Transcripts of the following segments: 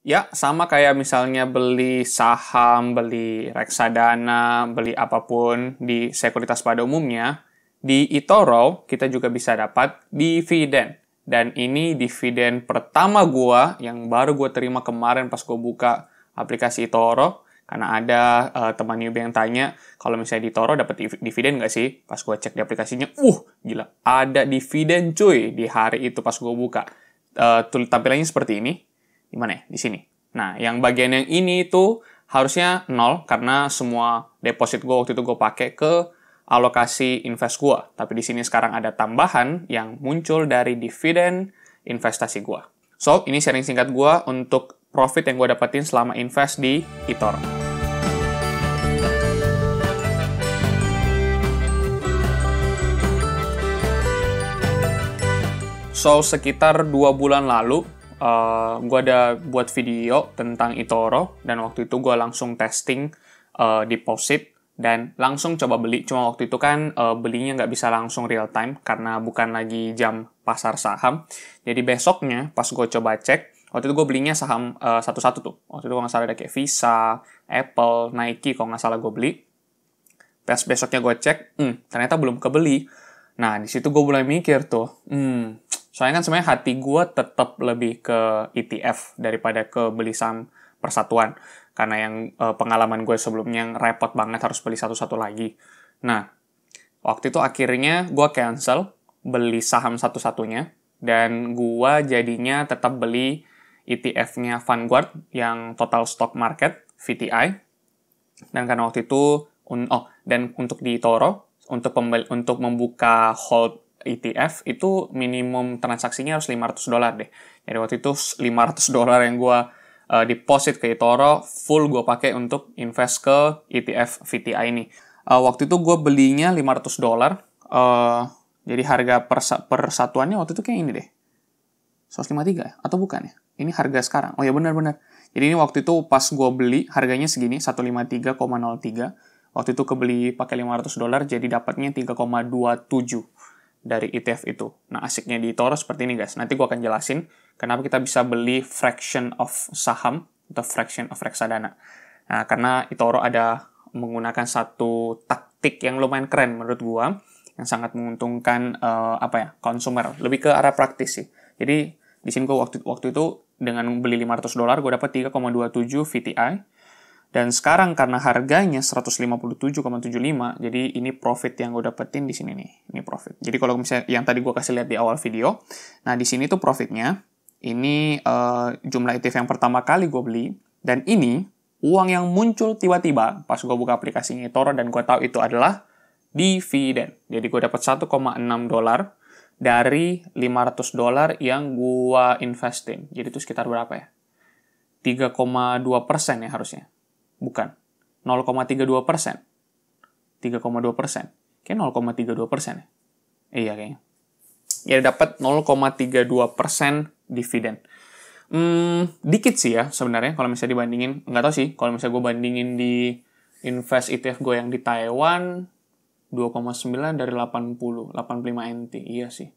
Ya, sama kayak misalnya beli saham, beli reksadana, beli apapun di sekuritas pada umumnya, di eToro kita juga bisa dapat dividen. Dan ini dividen pertama gua yang baru gua terima kemarin pas gua buka aplikasi eToro. Karena ada teman newbie yang tanya, kalau misalnya di eToro dapat dividen nggak sih? Pas gua cek di aplikasinya, gila, ada dividen cuy di hari itu pas gua buka. Tampilannya seperti ini. Di mana ya? Di sini. Nah, yang bagian yang ini itu harusnya 0 karena semua deposit gue waktu itu gue pakai ke alokasi invest gue. Tapi di sini sekarang ada tambahan yang muncul dari dividen investasi gue. So, ini sharing singkat gue untuk profit yang gue dapetin selama invest di eToro. So, sekitar 2 bulan lalu, gue ada buat video tentang eToro, dan waktu itu gue langsung testing deposit, dan langsung coba beli. Cuma waktu itu kan belinya nggak bisa langsung real time, karena bukan lagi jam pasar saham. Jadi besoknya, pas gue coba cek, waktu itu gue belinya saham satu-satu tuh. Waktu itu nggak salah ada kayak Visa, Apple, Nike, kalau nggak salah gue beli. Pas besoknya gue cek, ternyata belum kebeli. Nah, di situ gue mulai mikir tuh, soalnya kan sebenarnya hati gue tetap lebih ke ETF daripada ke beli saham persatuan. Karena yang pengalaman gue sebelumnya yang repot banget harus beli satu-satu lagi. Nah, waktu itu akhirnya gue cancel beli saham satu-satunya. Dan gue jadinya tetap beli ETF-nya Vanguard yang Total Stock Market, VTI. Dan karena waktu itu, dan untuk di eToro, untuk membuka hold ETF itu minimum transaksinya harus $500 deh. Jadi waktu itu $500 yang gue deposit ke eToro full gue pakai untuk invest ke ETF VTI ini. Waktu itu gue belinya $500. Jadi harga persatuannya waktu itu kayak ini deh. 153 ya? Atau bukan ya? Ini harga sekarang. Oh ya benar-benar. Jadi ini waktu itu pas gue beli harganya segini 153,03. Waktu itu kebeli pakai $500 jadi dapatnya 3,27 dari ETF itu. Nah, asiknya di eToro seperti ini, guys. Nanti gue akan jelasin kenapa kita bisa beli fraction of saham atau fraction of reksadana. Nah, karena eToro ada menggunakan satu taktik yang lumayan keren menurut gue, yang sangat menguntungkan konsumer. Lebih ke arah praktis sih. Jadi, di sini gue waktu itu dengan beli $500, gue dapat 3,27 VTI. Dan sekarang karena harganya 157,75, jadi ini profit yang gue dapetin di sini nih. Ini profit. Jadi kalau misalnya yang tadi gue kasih lihat di awal video, nah di sini tuh profitnya, ini jumlah ETF yang pertama kali gue beli, dan ini uang yang muncul tiba-tiba pas gue buka aplikasinya eToro dan gue tahu itu adalah dividen. Jadi gue dapat $1,6 dari $500 yang gue investin. Jadi itu sekitar berapa ya? 3,2% ya harusnya. Bukan. 0,32%. 3,2%. Kayak 0,32% ya? Iya kayaknya. Ya dapat 0,32% dividen. Dikit sih ya sebenarnya kalau misalnya dibandingin. Nggak tahu sih. Kalau misalnya gue bandingin di invest ETF gue yang di Taiwan, 2,9 dari 85 NT. Iya sih.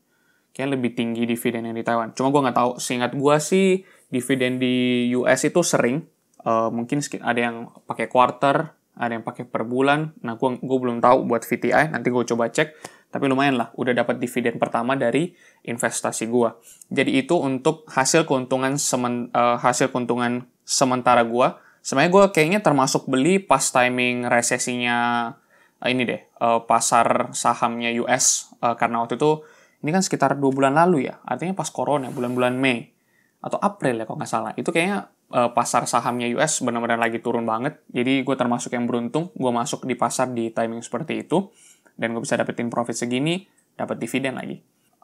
Kayaknya lebih tinggi dividen yang di Taiwan. Cuma gue nggak tahu. Seingat gue sih dividen di US itu sering. Mungkin ada yang pakai quarter, ada yang pakai per bulan. Nah, gue belum tahu buat VTI. Nanti gue coba cek. Tapi lumayan lah, udah dapat dividen pertama dari investasi gue. Jadi itu untuk hasil keuntungan sementara gue. Sebenarnya gue kayaknya termasuk beli pas timing resesinya ini deh, pasar sahamnya US. Karena waktu itu, ini kan sekitar 2 bulan lalu ya. Artinya pas corona, bulan-bulan Mei. Atau April ya kalau nggak salah. Itu kayaknya pasar sahamnya US benar-benar lagi turun banget. Jadi gue termasuk yang beruntung. Gue masuk di pasar di timing seperti itu. Dan gue bisa dapetin profit segini, dapat dividen lagi.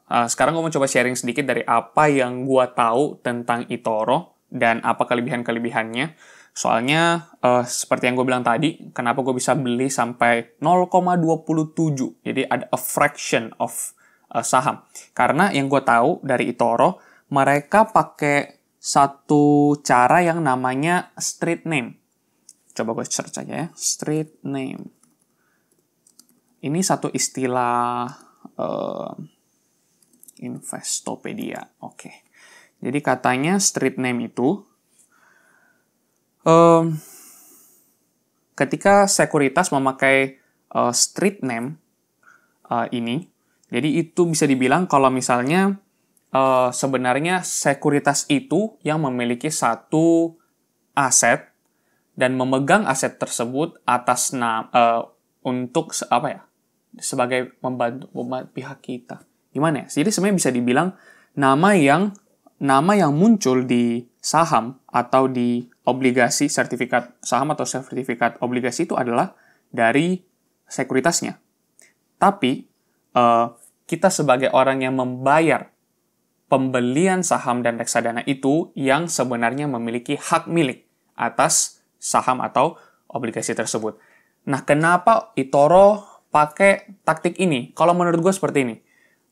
Sekarang gue mau coba sharing sedikit dari apa yang gue tahu tentang eToro. Dan apa kelebihan-kelebihannya. Soalnya, seperti yang gue bilang tadi, kenapa gue bisa beli sampai 0,27. Jadi ada a fraction of saham. Karena yang gue tahu dari eToro, mereka pakai satu cara yang namanya street name. Coba gue search aja ya. Street name. Ini satu istilah Investopedia. Oke. Jadi katanya street name itu Em, Ketika sekuritas memakai street name ini, jadi itu bisa dibilang kalau misalnya sebenarnya sekuritas itu yang memiliki satu aset dan memegang aset tersebut atas untuk apa ya, sebagai membantu pihak kita. Gimana ya? Jadi sebenarnya bisa dibilang nama yang muncul di saham atau di obligasi, sertifikat saham atau sertifikat obligasi itu adalah dari sekuritasnya. Tapi kita sebagai orang yang membayar pembelian saham dan reksadana itu yang sebenarnya memiliki hak milik atas saham atau obligasi tersebut. Nah, kenapa eToro pakai taktik ini? Kalau menurut gue seperti ini.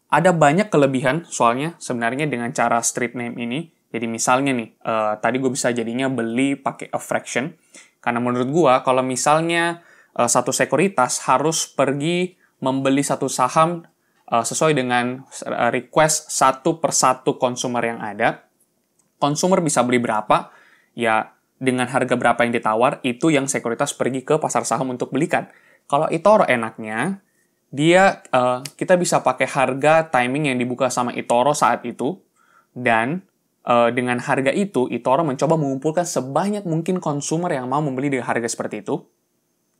Ada banyak kelebihan soalnya sebenarnya dengan cara street name ini. Jadi misalnya nih, tadi gue bisa jadinya beli pakai a fraction. Karena menurut gue, kalau misalnya satu sekuritas harus pergi membeli satu saham sesuai dengan request satu per satu konsumer yang ada, konsumer bisa beli berapa, ya dengan harga berapa yang ditawar, itu yang sekuritas pergi ke pasar saham untuk belikan. Kalau eToro enaknya, kita bisa pakai harga timing yang dibuka sama eToro saat itu, dan dengan harga itu, eToro mencoba mengumpulkan sebanyak mungkin konsumer yang mau membeli dengan harga seperti itu.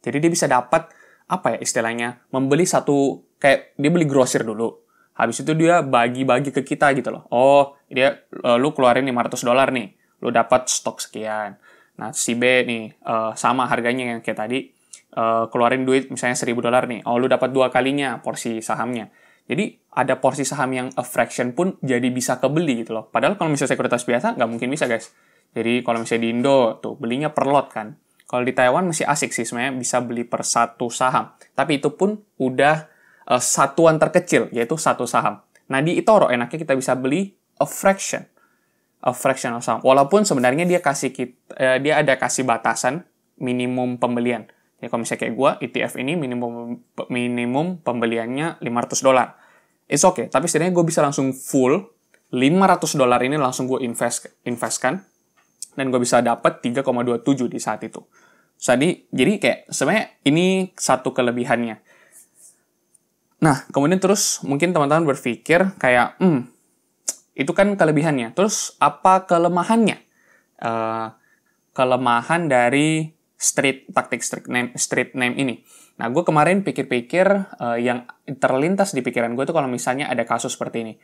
Jadi dia bisa dapat, apa ya istilahnya, membeli satu, kayak dia beli grosir dulu. Habis itu dia bagi-bagi ke kita gitu loh. Oh, lu keluarin $500 nih, lu dapat stok sekian. Nah, si B nih, sama harganya yang kayak tadi, keluarin duit misalnya $1.000 nih. Oh, lu dapat 2 kalinya porsi sahamnya. Jadi, ada porsi saham yang a fraction pun jadi bisa kebeli gitu loh. Padahal kalau misalnya sekuritas biasa, nggak mungkin bisa, guys. Jadi, kalau misalnya di Indo, tuh, belinya per lot kan. Kalau di Taiwan masih asik sih sebenarnya bisa beli per satu saham. Tapi itu pun udah satuan terkecil, yaitu satu saham. Nah, di eToro enaknya kita bisa beli a fraction of saham. Walaupun sebenarnya dia ada kasih batasan minimum pembelian. Jadi kalau misalnya kayak gue, ETF ini minimum pembeliannya $500. It's okay, tapi setidaknya gue bisa langsung full $500 ini langsung gue investkan, dan gue bisa dapat 3,27 di saat itu. Jadi kayak sebenarnya ini satu kelebihannya. Nah, kemudian terus mungkin teman-teman berpikir kayak, itu kan kelebihannya. Terus apa kelemahannya? Kelemahan dari taktik street name ini. Nah, gue kemarin pikir-pikir yang terlintas di pikiran gue tuh kalau misalnya ada kasus seperti ini.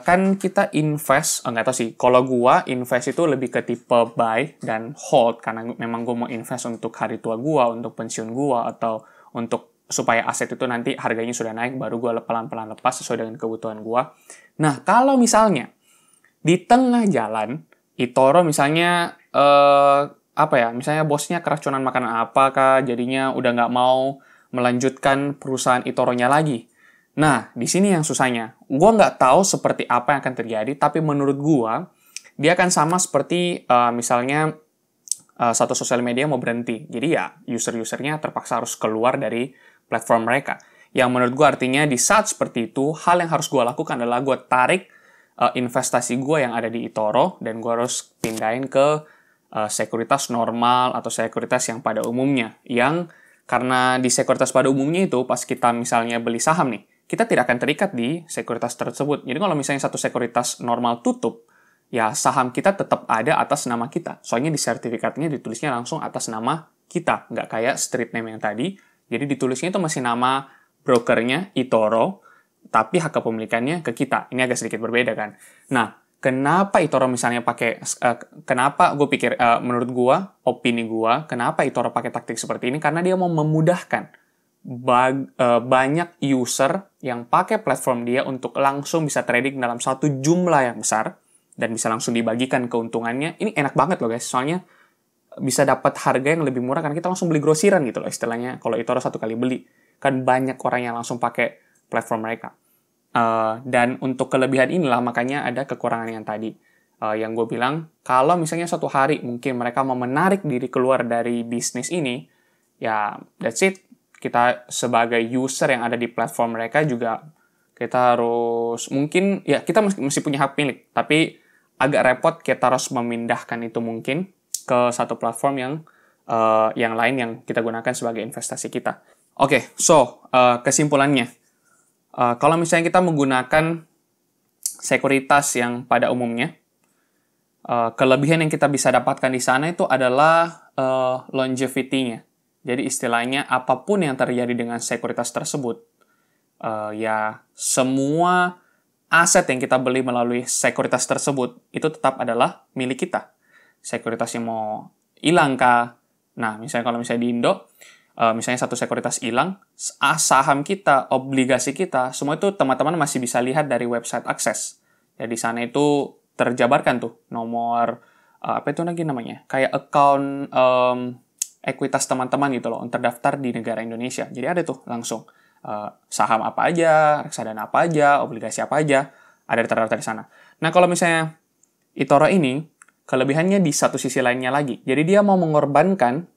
Kan kita invest, nggak tahu sih, kalau gue invest itu lebih ke tipe buy dan hold, karena memang gue mau invest untuk hari tua gue, untuk pensiun gue, atau untuk supaya aset itu nanti harganya sudah naik, baru gue pelan-pelan lepas sesuai dengan kebutuhan gue. Nah, kalau misalnya di tengah jalan, eToro misalnya, misalnya bosnya keracunan makanan apakah, jadinya udah nggak mau melanjutkan perusahaan eToro-nya lagi. Nah, di sini yang susahnya. Gue nggak tahu seperti apa yang akan terjadi, tapi menurut gue, dia akan sama seperti misalnya satu sosial media mau berhenti. Jadi ya, user-usernya terpaksa harus keluar dari platform mereka. Yang menurut gue artinya di saat seperti itu, hal yang harus gue lakukan adalah gue tarik investasi gue yang ada di eToro, dan gue harus pindahin ke sekuritas normal atau sekuritas yang pada umumnya. Yang karena di sekuritas pada umumnya itu, pas kita misalnya beli saham nih, kita tidak akan terikat di sekuritas tersebut. Jadi kalau misalnya satu sekuritas normal tutup, ya saham kita tetap ada atas nama kita. Soalnya di sertifikatnya ditulisnya langsung atas nama kita. Nggak kayak street name yang tadi. Jadi ditulisnya itu masih nama brokernya, eToro, tapi hak kepemilikannya ke kita. Ini agak sedikit berbeda kan. Nah, kenapa eToro misalnya kenapa gue pikir, menurut gue, opini gue, kenapa eToro pakai taktik seperti ini? Karena dia mau memudahkan banyak user yang pakai platform dia untuk langsung bisa trading dalam satu jumlah yang besar dan bisa langsung dibagikan keuntungannya. Ini enak banget loh guys, soalnya bisa dapat harga yang lebih murah karena kita langsung beli grosiran gitu loh istilahnya. Kalau eToro satu kali beli, kan banyak orang yang langsung pakai platform mereka. Dan untuk kelebihan inilah makanya ada kekurangan yang tadi. Yang gue bilang, kalau misalnya suatu hari mungkin mereka mau menarik diri keluar dari bisnis ini, ya that's it. Kita sebagai user yang ada di platform mereka juga, kita harus, mungkin, ya kita mesti punya hak milik, tapi agak repot kita harus memindahkan itu mungkin. ke satu platform yang lain yang kita gunakan sebagai investasi kita. Oke, kesimpulannya. Kalau misalnya kita menggunakan sekuritas yang pada umumnya, kelebihan yang kita bisa dapatkan di sana itu adalah longevity-nya. Jadi istilahnya apapun yang terjadi dengan sekuritas tersebut, ya semua aset yang kita beli melalui sekuritas tersebut itu tetap adalah milik kita. Sekuritasnya mau hilang kah? Nah, kalau misalnya di Indo, misalnya satu sekuritas hilang, saham kita, obligasi kita, semua itu teman-teman masih bisa lihat dari website akses. Ya, di sana itu terjabarkan tuh nomor, apa itu lagi namanya? Kayak account ekuitas teman-teman gitu loh, terdaftar di negara Indonesia. Jadi ada tuh langsung saham apa aja, reksadana apa aja, obligasi apa aja, ada terdaftar di sana. Nah, kalau misalnya eToro ini, kelebihannya di satu sisi lainnya lagi. Jadi dia mau mengorbankan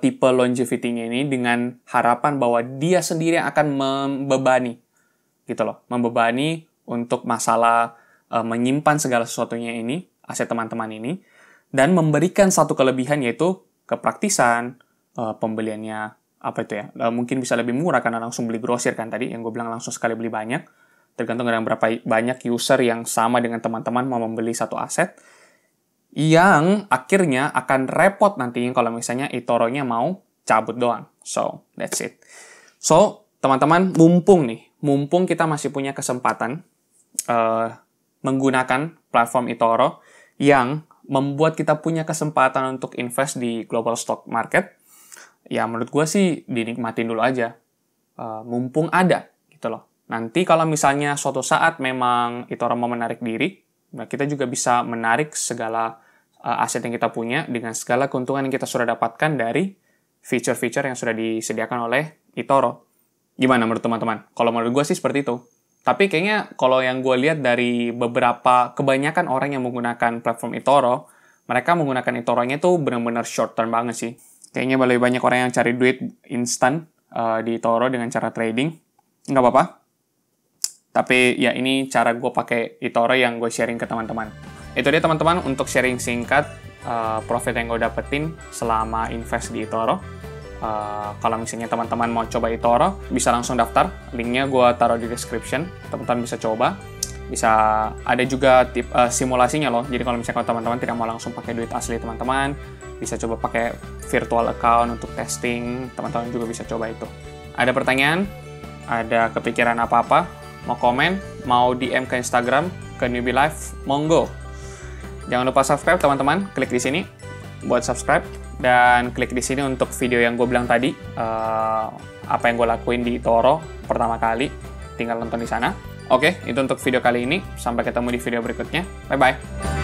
tipe longevity-nya ini dengan harapan bahwa dia sendiri akan membebani, gitu loh. Membebani untuk masalah menyimpan segala sesuatunya ini, aset teman-teman ini, dan memberikan satu kelebihan yaitu kepraktisan, pembeliannya, apa itu ya, mungkin bisa lebih murah karena langsung beli grosir kan tadi, yang gue bilang langsung sekali beli banyak, tergantung dengan berapa banyak user yang sama dengan teman-teman mau membeli satu aset, yang akhirnya akan repot nantinya kalau misalnya eToro-nya mau cabut doang. So, that's it. So, teman-teman, mumpung kita masih punya kesempatan menggunakan platform eToro yang membuat kita punya kesempatan untuk invest di global stock market, ya menurut gue sih dinikmatin dulu aja. Mumpung ada, gitu loh. Nanti kalau misalnya suatu saat memang eToro mau menarik diri, nah kita juga bisa menarik segala aset yang kita punya dengan segala keuntungan yang kita sudah dapatkan dari feature-feature yang sudah disediakan oleh eToro. Gimana menurut teman-teman? Kalau menurut gue sih seperti itu. Tapi kayaknya kalau yang gue lihat dari kebanyakan orang yang menggunakan platform eToro, mereka menggunakan eToro-nya tuh benar-benar short term banget sih. Kayaknya lebih banyak orang yang cari duit instan di eToro dengan cara trading. Nggak apa-apa. Tapi ya ini cara gue pakai eToro yang gue sharing ke teman-teman. Itu dia teman-teman untuk sharing singkat profit yang gue dapetin selama invest di eToro. Kalau misalnya teman-teman mau coba eToro, bisa langsung daftar. Linknya gue taruh di description. Teman-teman bisa coba. Bisa ada juga simulasinya loh. Jadi kalau misalnya teman-teman tidak mau langsung pakai duit asli teman-teman, bisa coba pakai virtual account untuk testing. Teman-teman juga bisa coba itu. Ada pertanyaan? Ada kepikiran apa-apa? Mau komen? Mau DM ke Instagram? Ke Newbie Life? Monggo! Jangan lupa subscribe teman-teman, klik di sini buat subscribe, dan klik di sini untuk video yang gue bilang tadi, apa yang gue lakuin di eToro pertama kali, tinggal nonton di sana. Oke, itu untuk video kali ini, sampai ketemu di video berikutnya, bye-bye!